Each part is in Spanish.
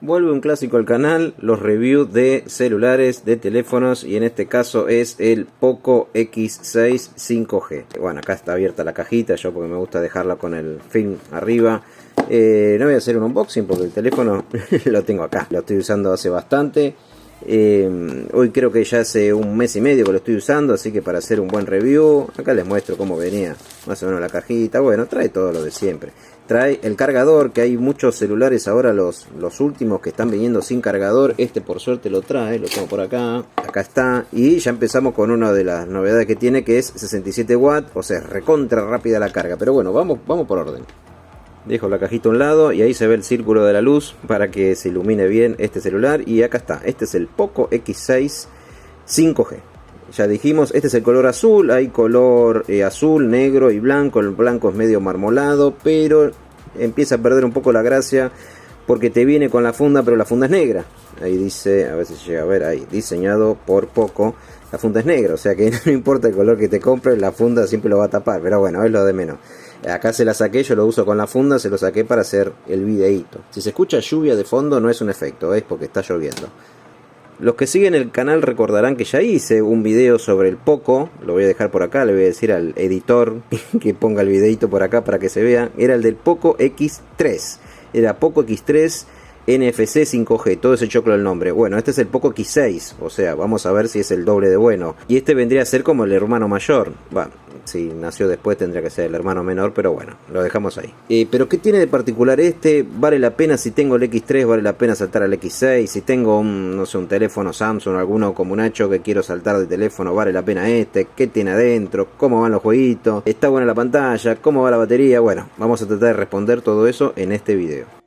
Vuelve un clásico al canal, los reviews de celulares, de teléfonos, y en este caso es el Poco X6 5G. Bueno, acá está abierta la cajita, yo porque me gusta dejarla con el film arriba. No voy a hacer un unboxing porque el teléfono lo tengo acá, lo estoy usando hace bastante. Hoy creo que ya hace un mes y medio que lo estoy usando, así que para hacer un buen review, acá les muestro cómo venía más o menos la cajita. Bueno, trae todo lo de siempre. Trae el cargador, que hay muchos celulares ahora, los últimos que están viniendo sin cargador. Este por suerte lo trae, lo tengo por acá. Acá está. Y ya empezamos con una de las novedades que tiene, que es 67 watts. O sea, recontra rápida la carga. Pero bueno, vamos por orden. Dejo la cajita a un lado y ahí se ve el círculo de la luz para que se ilumine bien este celular. Y acá está, este es el Poco X6 5G. Ya dijimos, este es el color azul, hay color azul, negro y blanco. El blanco es medio marmolado, pero empieza a perder un poco la gracia porque te viene con la funda, pero la funda es negra. Ahí dice, a ver si llega a ver ahí, diseñado por Poco. La funda es negra, o sea que no importa el color que te compres, la funda siempre lo va a tapar, pero bueno, es lo de menos. Acá se la saqué, yo lo uso con la funda, se lo saqué para hacer el videíto. Si se escucha lluvia de fondo no es un efecto, es porque está lloviendo. Los que siguen el canal recordarán que ya hice un video sobre el Poco, lo voy a dejar por acá, le voy a decir al editor que ponga el videito por acá para que se vea. Era el del Poco X3, era Poco X3 NFC 5G, todo ese choclo el nombre. Bueno, este es el Poco X6, o sea, vamos a ver si es el doble de bueno. Y este vendría a ser como el hermano mayor. Bueno, si nació después tendría que ser el hermano menor, pero bueno, lo dejamos ahí. Pero ¿qué tiene de particular este? Vale la pena, si tengo el X3, vale la pena saltar al X6. Si tengo no sé, un teléfono Samsung, alguno como Nacho que quiero saltar de teléfono, vale la pena este. ¿Qué tiene adentro? ¿Cómo van los jueguitos? ¿Está buena la pantalla? ¿Cómo va la batería? Bueno, vamos a tratar de responder todo eso en este video.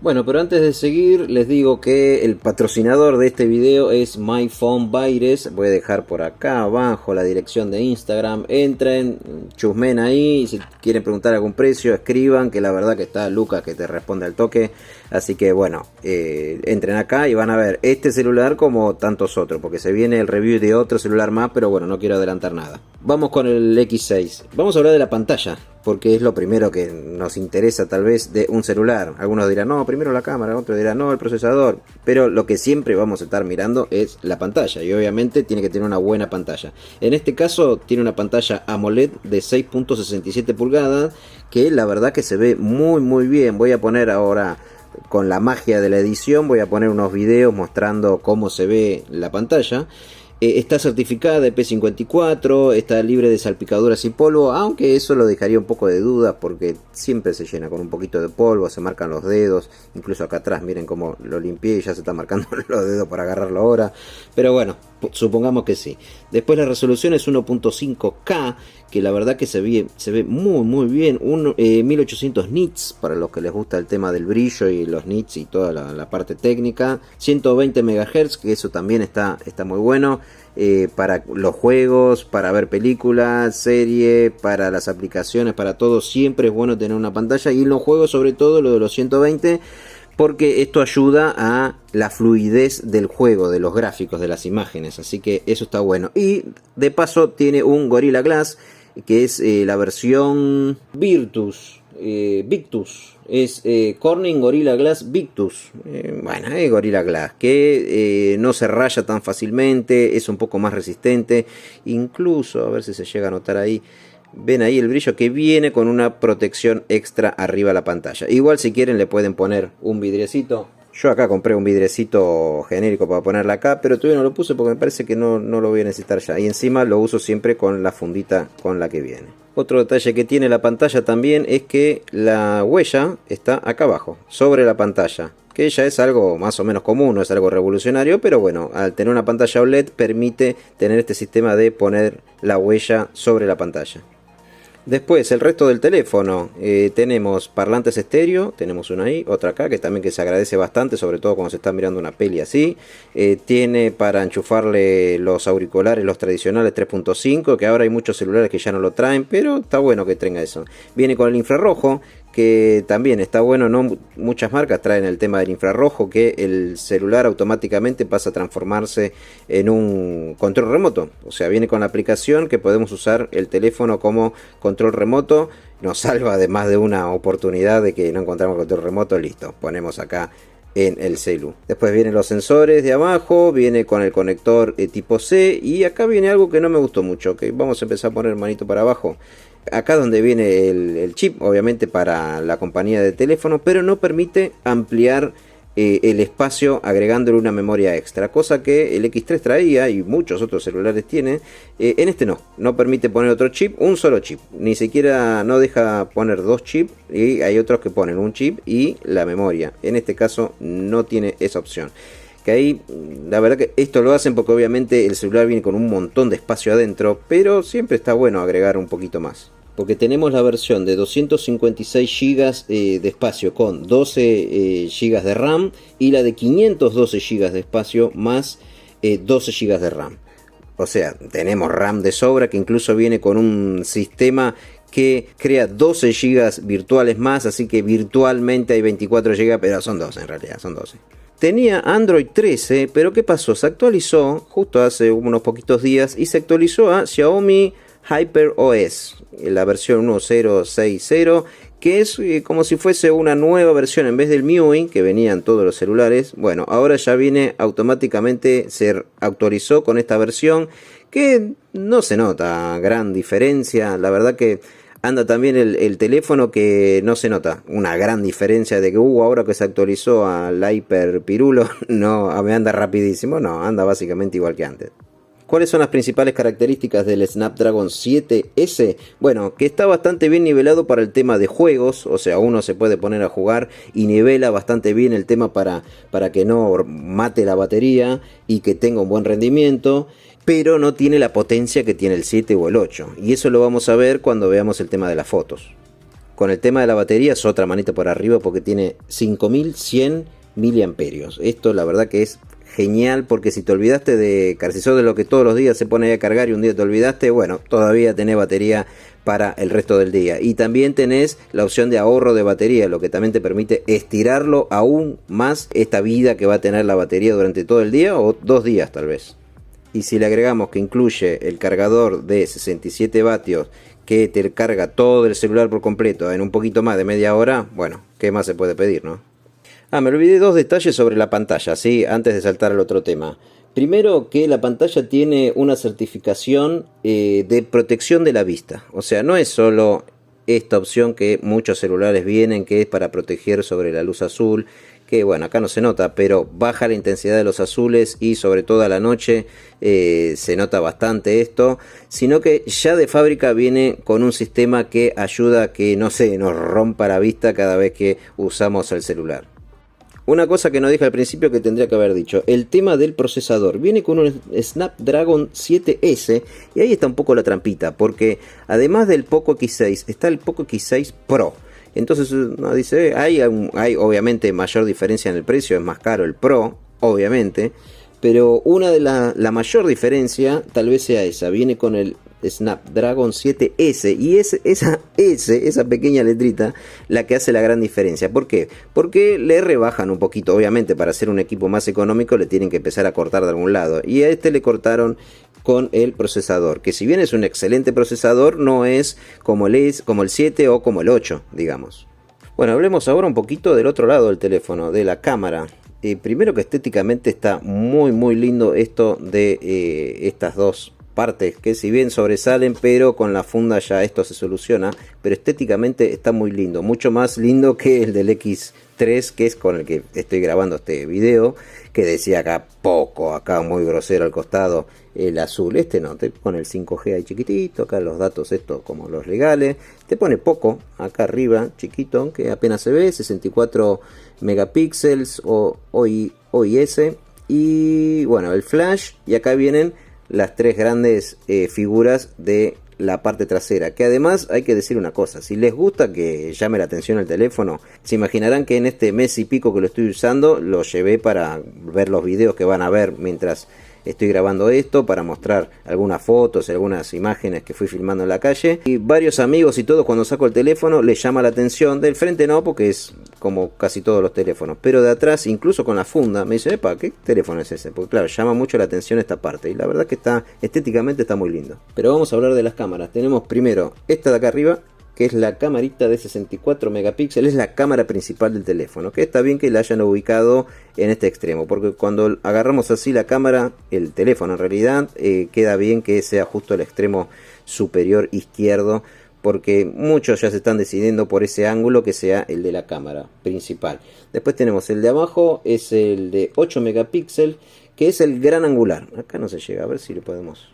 Bueno, pero antes de seguir les digo que el patrocinador de este video es MyPhoneVaires. Voy a dejar por acá abajo la dirección de Instagram. Entren, chusmen ahí, y si quieren preguntar algún precio, escriban, que la verdad que está Lucas que te responde al toque. Así que bueno, entren acá y van a ver este celular como tantos otros, porque se viene el review de otro celular más, pero bueno, no quiero adelantar nada. Vamos con el X6. Vamos a hablar de la pantalla, porque es lo primero que nos interesa tal vez de un celular. Algunos dirán, no, primero la cámara, otros dirán, no, el procesador. Pero lo que siempre vamos a estar mirando es la pantalla, y obviamente tiene que tener una buena pantalla. En este caso tiene una pantalla AMOLED de 6.67 pulgadas, que la verdad que se ve muy bien. Voy a poner ahora, con la magia de la edición, voy a poner unos videos mostrando cómo se ve la pantalla. Está certificada de P54, está libre de salpicaduras y polvo, aunque eso lo dejaría un poco de dudas porque siempre se llena con un poquito de polvo, se marcan los dedos, incluso acá atrás miren cómo lo limpié y ya se está marcando los dedos para agarrarlo ahora, pero bueno, supongamos que sí. Después la resolución es 1.5K, que la verdad que se ve muy bien, 1800 nits para los que les gusta el tema del brillo y los nits y toda la parte técnica, 120 MHz, que eso también está muy bueno. Para los juegos, para ver películas, series, para las aplicaciones, para todo, siempre es bueno tener una pantalla, y en los juegos sobre todo lo de los 120, porque esto ayuda a la fluidez del juego, de los gráficos, de las imágenes, así que eso está bueno. Y de paso tiene un Gorilla Glass, que es la versión Victus, es Corning Gorilla Glass Victus. Bueno, es Gorilla Glass, que no se raya tan fácilmente, es un poco más resistente, incluso, a ver si se llega a notar ahí, ven ahí el brillo, que viene con una protección extra arriba de la pantalla. Igual si quieren le pueden poner un vidriecito. Yo acá compré un vidriecito genérico para ponerla acá, pero todavía no lo puse porque me parece que no lo voy a necesitar ya. Y encima lo uso siempre con la fundita con la que viene. Otro detalle que tiene la pantalla también es que la huella está acá abajo, sobre la pantalla, que ya es algo más o menos común, no es algo revolucionario, pero bueno, al tener una pantalla OLED permite tener este sistema de poner la huella sobre la pantalla. Después el resto del teléfono, tenemos parlantes estéreo, tenemos uno ahí, otra acá, que también que se agradece bastante, sobre todo cuando se está mirando una peli así. Tiene para enchufarle los auriculares, los tradicionales 3.5, que ahora hay muchos celulares que ya no lo traen, pero está bueno que tenga eso. Viene con el infrarrojo, que también está bueno, no muchas marcas traen el tema del infrarrojo, que el celular automáticamente pasa a transformarse en un control remoto, o sea, viene con la aplicación que podemos usar el teléfono como control remoto. nos salva de más de una oportunidad de que no encontramos control remoto. Listo, ponemos acá en el celu. Después vienen los sensores de abajo, viene con el conector tipo C, y acá viene algo que no me gustó mucho, que vamos a empezar a poner manito para abajo. Acá donde viene el chip, obviamente para la compañía de teléfono, pero no permite ampliar el espacio agregándole una memoria extra, cosa que el X3 traía y muchos otros celulares tienen. En este no permite poner otro chip, un solo chip, ni siquiera no deja poner dos chips, y hay otros que ponen un chip y la memoria. En este caso no tiene esa opción, que ahí la verdad que esto lo hacen porque obviamente el celular viene con un montón de espacio adentro, pero siempre está bueno agregar un poquito más. Porque tenemos la versión de 256 GB de espacio con 12 GB de RAM, y la de 512 GB de espacio más 12 GB de RAM. O sea, tenemos RAM de sobra, que incluso viene con un sistema que crea 12 GB virtuales más, así que virtualmente hay 24 GB, pero son 12 en realidad, son 12. Tenía Android 13, pero ¿qué pasó? Se actualizó justo hace unos poquitos días y se actualizó a Xiaomi HyperOS, la versión 1060, que es como si fuese una nueva versión. En vez del MIUI que venían todos los celulares, bueno, ahora ya viene automáticamente, se actualizó con esta versión, que no se nota gran diferencia. La verdad que anda también el teléfono, que no se nota una gran diferencia de que ahora que se actualizó al Hyper Pirulo, no, me anda rapidísimo, no, anda básicamente igual que antes. ¿Cuáles son las principales características del Snapdragon 7S? Bueno, que está bastante bien nivelado para el tema de juegos, o sea, uno se puede poner a jugar y nivela bastante bien el tema para que no mate la batería y que tenga un buen rendimiento, pero no tiene la potencia que tiene el 7 o el 8, y eso lo vamos a ver cuando veamos el tema de las fotos. Con el tema de la batería es otra manita por arriba, porque tiene 5100 miliamperios. Esto la verdad que es genial, porque si te olvidaste de sos de lo que todos los días se pone a cargar y un día te olvidaste, bueno, todavía tenés batería para el resto del día. Y también tenés la opción de ahorro de batería, lo que también te permite estirarlo aún más esta vida que va a tener la batería durante todo el día o 2 días tal vez. Y si le agregamos que incluye el cargador de 67 vatios que te carga todo el celular por completo en un poquito más de media hora, bueno, ¿qué más se puede pedir, no? Me olvidé 2 detalles sobre la pantalla, ¿sí? Antes de saltar al otro tema. Primero, que la pantalla tiene una certificación de protección de la vista. O sea, no es solo esta opción que muchos celulares vienen, que es para proteger sobre la luz azul, que bueno, acá no se nota, pero baja la intensidad de los azules y sobre todo a la noche se nota bastante esto, sino que ya de fábrica viene con un sistema que ayuda a que no se nos rompa la vista cada vez que usamos el celular. Una cosa que no dije al principio, que tendría que haber dicho, el tema del procesador. Viene con un Snapdragon 7S, y ahí está un poco la trampita, porque además del Poco X6 está el Poco X6 Pro. Entonces uno dice, hay obviamente mayor diferencia en el precio, es más caro el Pro, obviamente, pero una de la mayor diferencia tal vez sea esa. Viene con el Snapdragon 7S, y es esa pequeña letrita la que hace la gran diferencia. ¿Por qué? Porque le rebajan un poquito, obviamente para hacer un equipo más económico le tienen que empezar a cortar de algún lado, y a este le cortaron con el procesador, que si bien es un excelente procesador, no es como el 7 o como el 8, digamos. Bueno, hablemos ahora un poquito del otro lado del teléfono, de la cámara. Primero, que estéticamente está muy lindo esto de estas dos partes, que si bien sobresalen, pero con la funda ya esto se soluciona, pero estéticamente está muy lindo, mucho más lindo que el del X3, que es con el que estoy grabando este video, que decía acá muy grosero al costado el azul. Este no, te pone el 5G ahí chiquitito, acá los datos estos como los legales, te pone poco acá arriba chiquito, que apenas se ve, 64 megapíxeles o OIS, y bueno, el flash, y acá vienen las 3 grandes figuras de la parte trasera, que además hay que decir una cosa: si les gusta que llame la atención el teléfono, se imaginarán que en este mes y pico que lo estoy usando, lo llevé para ver los videos que van a ver mientras estoy grabando esto, para mostrar algunas fotos, algunas imágenes que fui filmando en la calle, y varios amigos y todos, cuando saco el teléfono les llama la atención. Del frente no, porque es como casi todos los teléfonos, pero de atrás, incluso con la funda, me dicen, epa, ¿qué teléfono es ese? Porque claro, llama mucho la atención esta parte, y la verdad que estéticamente está muy lindo. Pero vamos a hablar de las cámaras. Tenemos primero esta de acá arriba, que es la camarita de 64 megapíxeles, es la cámara principal del teléfono, que está bien que la hayan ubicado en este extremo, porque cuando agarramos así la cámara, el teléfono en realidad, queda bien que sea justo el extremo superior izquierdo, porque muchos ya se están decidiendo por ese ángulo que sea el de la cámara principal. Después tenemos el de abajo, es el de 8 megapíxeles, que es el gran angular. Acá no se llega, a ver si lo podemos...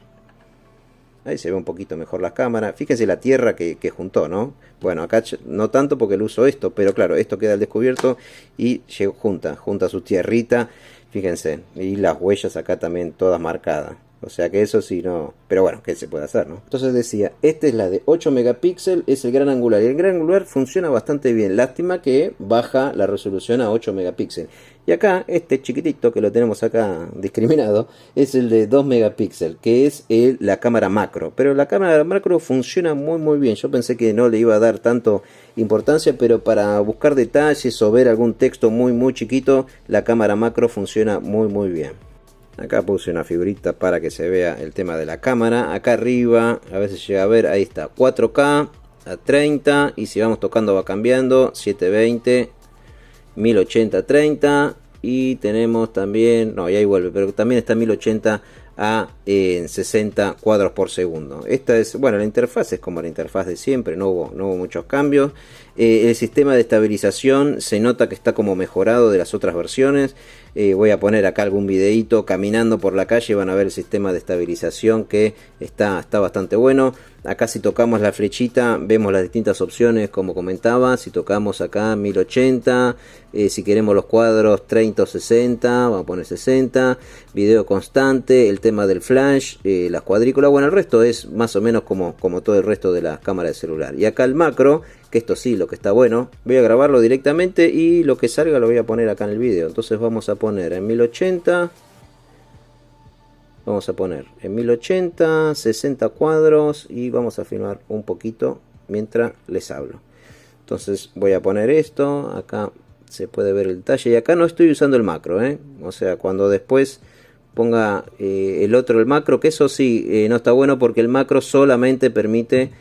Ahí se ve un poquito mejor la cámara. Fíjense la tierra que juntó, ¿no? Bueno, acá no tanto porque él usó esto, pero claro, esto queda al descubierto y junta su tierrita. Fíjense, y las huellas acá también todas marcadas. O sea que eso sí no... Pero bueno, ¿qué se puede hacer, no? Entonces decía, esta es la de 8 megapíxeles, es el gran angular. Y el gran angular funciona bastante bien. Lástima que baja la resolución a 8 megapíxeles. Y acá, este chiquitito que lo tenemos acá discriminado, es el de 2 megapíxeles, que es la cámara macro. Pero la cámara macro funciona muy bien. Yo pensé que no le iba a dar tanto importancia, pero para buscar detalles o ver algún texto muy chiquito, la cámara macro funciona muy bien. Acá puse una figurita para que se vea el tema de la cámara. Acá arriba, a ver si llega a ver, ahí está, 4K a 30. Y si vamos tocando va cambiando, 720, 1080 30. Y tenemos también, no, y ahí vuelve, pero también está 1080 a 60 cuadros por segundo. Esta es, bueno, la interfaz es como la interfaz de siempre, no hubo muchos cambios. El sistema de estabilización se nota que está como mejorado de las otras versiones. Voy a poner acá algún videito caminando por la calle, van a ver el sistema de estabilización que está bastante bueno. Acá si tocamos la flechita vemos las distintas opciones como comentaba. Si tocamos acá 1080, si queremos los cuadros 30 o 60, vamos a poner 60, video constante, el tema del flash, las cuadrículas, bueno, el resto es más o menos como todo el resto de las cámaras de celular. Y acá el macro, que esto sí, lo que está bueno, voy a grabarlo directamente y lo que salga lo voy a poner acá en el video. Entonces vamos a poner en 1080, vamos a poner en 1080, 60 cuadros y vamos a filmar un poquito mientras les hablo. Entonces voy a poner esto, acá se puede ver el detalle y acá no estoy usando el macro, o sea, cuando después ponga el macro, que eso sí, no está bueno porque el macro solamente permite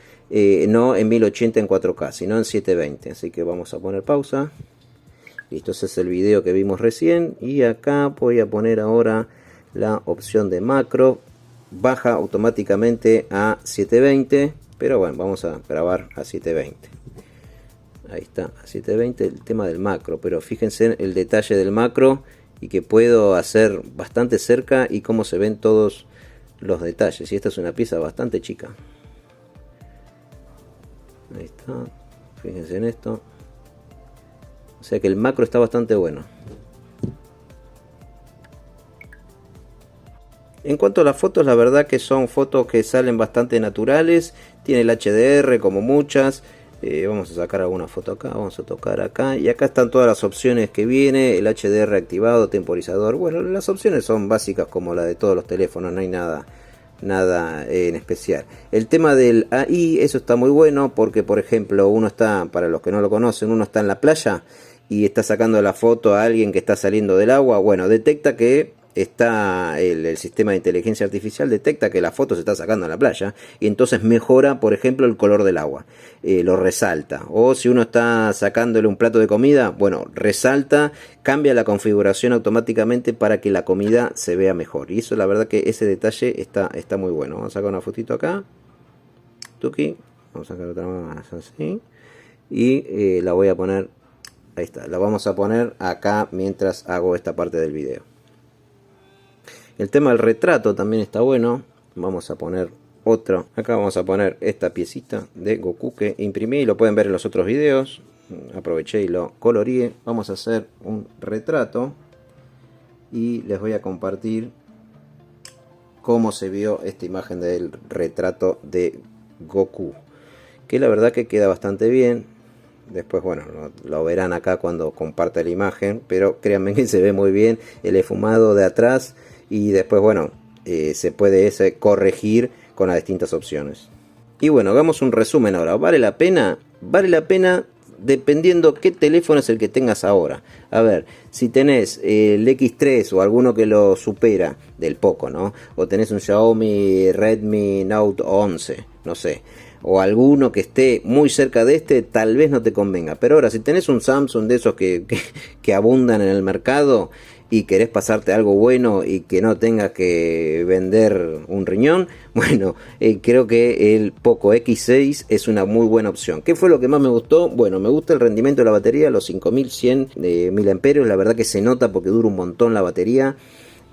no en 1080 en 4K, sino en 720. Así que vamos a poner pausa. Listo, ese es el video que vimos recién. Y acá voy a poner ahora la opción de macro. Baja automáticamente a 720. Pero bueno, vamos a grabar a 720. Ahí está, a 720 el tema del macro. Pero fíjense en el detalle del macro y que puedo hacer bastante cerca y cómo se ven todos los detalles. Y esta es una pieza bastante chica. Ahí está, fíjense en esto. O sea que el macro está bastante bueno. En cuanto a las fotos, la verdad que son fotos que salen bastante naturales. Tiene el HDR como muchas. Vamos a sacar alguna foto acá, vamos a tocar acá. Y acá están todas las opciones que viene. El HDR activado, temporizador. Bueno, las opciones son básicas como la de todos los teléfonos, no hay nada en especial. El tema del AI, eso está muy bueno porque, por ejemplo, uno está, para los que no lo conocen, uno está en la playa y está sacando la foto a alguien que está saliendo del agua. Bueno, detecta que está el sistema de inteligencia artificial, detecta que la foto se está sacando en la playa y entonces mejora, por ejemplo, el color del agua, lo resalta. O si uno está sacándole un plato de comida, bueno, resalta, cambia la configuración automáticamente para que la comida se vea mejor. Y eso, la verdad que ese detalle está muy bueno. Vamos a sacar una fotito acá, tuki, vamos a sacar otra más así y la voy a poner, ahí está, la vamos a poner acá mientras hago esta parte del video. El tema del retrato también está bueno. Vamos a poner otro. Acá vamos a poner esta piecita de Goku que imprimí y lo pueden ver en los otros videos. Aproveché y lo coloreé. Vamos a hacer un retrato y les voy a compartir cómo se vio esta imagen del retrato de Goku, que la verdad que queda bastante bien. Después, bueno, lo verán acá cuando comparte la imagen, pero créanme que se ve muy bien el esfumado de atrás. Y después, bueno, se puede corregir con las distintas opciones. Y bueno, hagamos un resumen ahora. ¿Vale la pena? Vale la pena dependiendo qué teléfono es el que tengas ahora. A ver, si tenés el X3 o alguno que lo supera del Poco, ¿no? O tenés un Xiaomi Redmi Note 11, no sé. o alguno que esté muy cerca de este, tal vez no te convenga. Pero ahora, si tenés un Samsung de esos que abundan en el mercado y querés pasarte algo bueno y que no tengas que vender un riñón, bueno, creo que el Poco X6 es una muy buena opción. ¿Qué fue lo que más me gustó? Bueno, me gusta el rendimiento de la batería, los 5100 miliamperios, la verdad que se nota porque dura un montón la batería.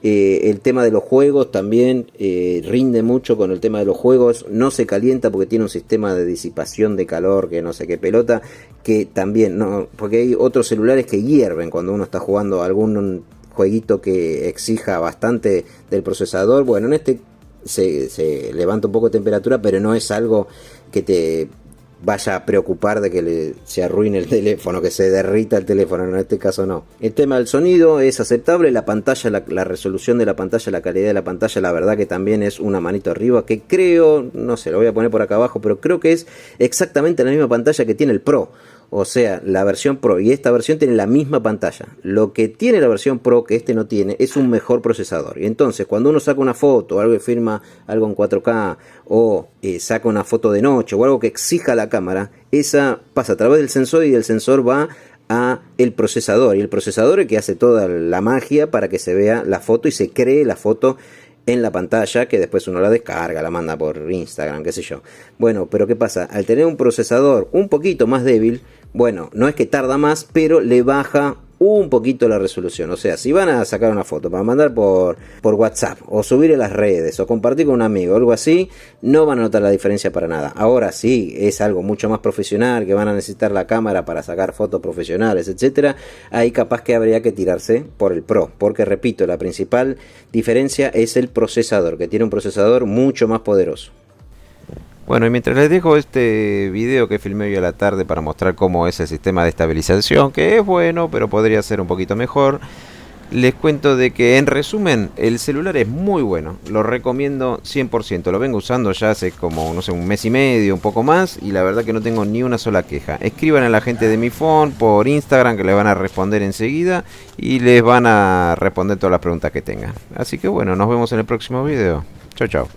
El tema de los juegos también rinde mucho con el tema de los juegos, no se calienta porque tiene un sistema de disipación de calor que no sé qué pelota, que también, no, porque hay otros celulares que hierven cuando uno está jugando algún jueguito que exija bastante del procesador. Bueno, en este se levanta un poco de temperatura, pero no es algo que te vaya a preocupar de que se arruine el teléfono, que se derrita el teléfono. En este caso no. El tema del sonido es aceptable, la pantalla, la resolución de la pantalla, la calidad de la pantalla, la verdad que también es una manito arriba, que creo, no sé, lo voy a poner por acá abajo, pero creo que es exactamente la misma pantalla que tiene el Pro. O sea, la versión Pro y esta versión tienen la misma pantalla. Lo que tiene la versión Pro que este no tiene es un mejor procesador. Y entonces cuando uno saca una foto o algo que firma algo en 4K o saca una foto de noche o algo que exija la cámara, esa pasa a través del sensor y el sensor va a el procesador. Y el procesador es el que hace toda la magia para que se vea la foto y se cree la foto en la pantalla, que después uno la descarga, la manda por Instagram, qué sé yo. Bueno, pero ¿qué pasa? Al tener un procesador un poquito más débil, bueno, no es que tarda más, pero le baja un poquito la resolución. O sea, si van a sacar una foto para mandar por WhatsApp o subir en las redes o compartir con un amigo o algo así, no van a notar la diferencia para nada. Ahora sí, es algo mucho más profesional, que van a necesitar la cámara para sacar fotos profesionales, etcétera. Ahí capaz que habría que tirarse por el Pro, porque repito, la principal diferencia es el procesador, que tiene un procesador mucho más poderoso. Bueno, y mientras les dejo este video que filmé hoy a la tarde para mostrar cómo es el sistema de estabilización, que es bueno, pero podría ser un poquito mejor, les cuento de que, en resumen, el celular es muy bueno, lo recomiendo 100%, lo vengo usando ya hace como, no sé, un mes y medio, un poco más, y la verdad que no tengo ni una sola queja. Escriban a la gente de Mi Phone por Instagram, que les van a responder enseguida, y les van a responder todas las preguntas que tengan. Así que bueno, nos vemos en el próximo video. Chau, chau.